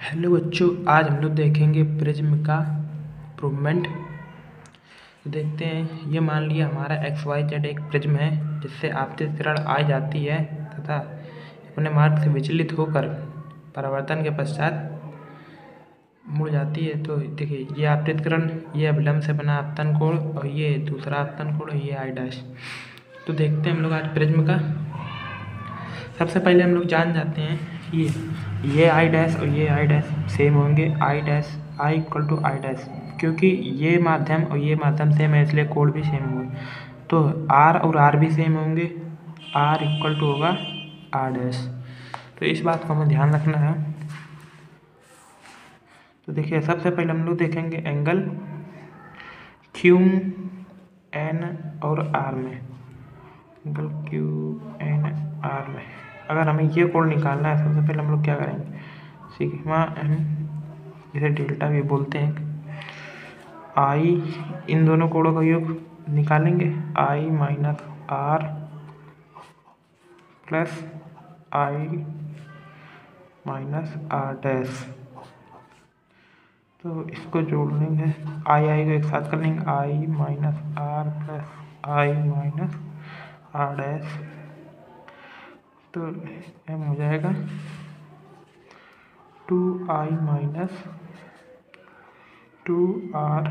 Hello बच्चों, आज हम लोग देखेंगे प्रिज्म का इम्प्रूवमेंट। देखते हैं, ये मान लिया हमारा XYZ एक प्रिज्म है जिससे आपतित किरण आ जाती है तथा अपने मार्ग से विचलित होकर परावर्तन के पश्चात मुड़ जाती है। तो देखिए, ये आपतित किरण, ये अभिलंब से बना आपतन कोण और ये दूसरा आपतन कोण, ये I डैश। तो देखते हैं हम लोग आज प्रिज्म का। सबसे पहले हम लोग जान जाते हैं कि ये I डैश और ये I डैश सेम होंगे। I dash I equal to I dash, क्योंकि ये माध्यम और ये माध्यम सेम है इसलिए कोण भी सेम होंगे। तो R और R भी सेम होंगे। R इक्वल टू होगा R डैश। तो इस बात को हमें ध्यान रखना है। तो देखिए, सबसे पहले हम लोग देखेंगे एंगल Q N और R में। एंगल Q N R में अगर हमें ये कोण निकालना है, सबसे पहले हम लोग क्या करेंगे, सिग्मा m, इसे डेल्टा भी बोलते हैं, I इन दोनों कोणों का योग निकालेंगे, I minus R plus I minus R dash. तो इसको जोड़ लेंगे, I को एक साथ कर लेंगे, I minus R plus I minus R dash. तो m हो जाएगा 2I माइनस 2R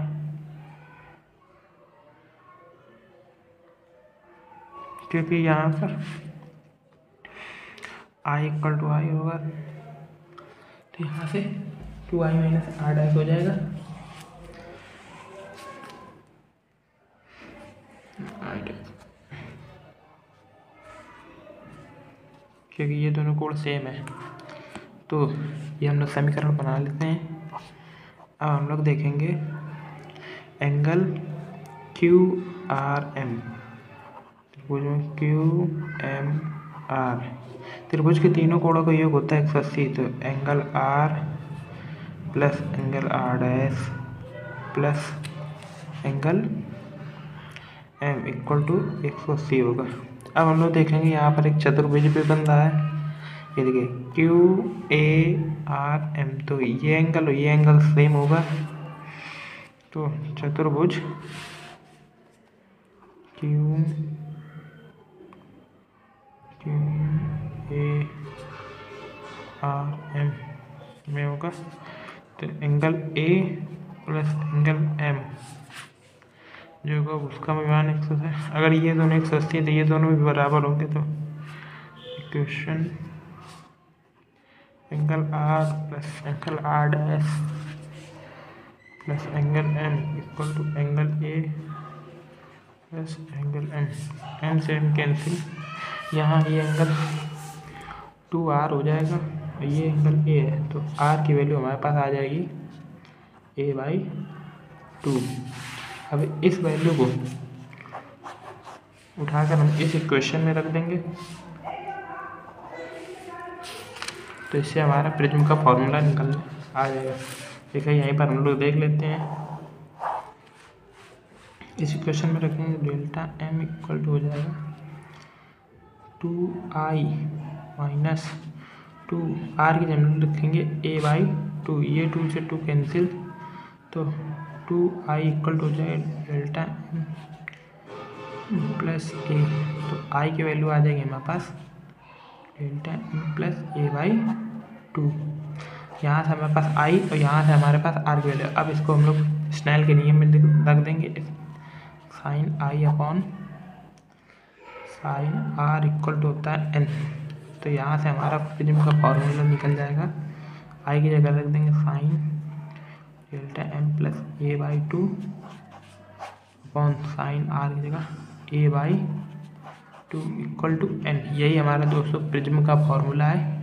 क्योंकि यहाँ पर I इक्वल टू I होगा, तो यहाँ से 2I माइनस R डैश हो जाएगा। क्योंकि ये दोनों कोण सेम है, तो ये हम लोग समीकरण बना लेते हैं। अब हम लोग देखेंगे एंगल QRM, त्रिभुज में QMR, त्रिभुज के तीनों कोणों का योग होता है 180। तो angle R plus angle R dash plus angle M equal to 180 होगा। अब हम लोग देखेंगे यहाँ पर एक चतुर्भुज भी बन रहा है। ये देखिए QARM, तो ये एंगल और ये एंगल सेम होगा। तो चतुर्भुज QARM में होगा, तो angle A plus angle M जो होगा उसका मान 180 है। अगर ये दोनों 180 है तो ये दोनों भी बराबर होंगे। तो equation angle R plus angle R dash plus angle M equal to angle A plus angle M, M से M कैंसिल, यहाँ ये एंगल 2R हो जाएगा और ये एंगल A है, तो R की वैल्यू हमारे पास आ जाएगी A/2। अब इस वैल्यू को उठाकर हम इस इक्वेशन में रख देंगे, तो इससे हमारा प्रिज्म का फॉर्मूला निकल आ जाएगा। देखिए, यहीं पर हम लोग देख लेते हैं, इस इक्वेशन में रखेंगे डेल्टा M इक्वल टू हो जाएगा 2I माइनस 2R की जगह रखेंगे A/2, ये 2 से 2 कैंसिल, तो 2I इक्वल टू हो जाएगा डेल्टा M प्लस A। तो I की वैल्यू आ जाएगी हमारे पास डेल्टा M प्लस A/2। यहाँ से हमारे पास I और यहाँ से हमारे पास R की वैल्यू। अब इसको हम लोग स्नेल के नियम में रख देंगे, sine I upon sine R equal to होता है N। तो यहाँ से हमारा प्रिज्म का फॉर्मूला निकल जाएगा। I की जगह रख देंगे sine delta M plus A/2 upon sine R की जगह A/2 इक्वल टू N। यही हमारा दोस्तों प्रिज्म का फॉर्मूला है।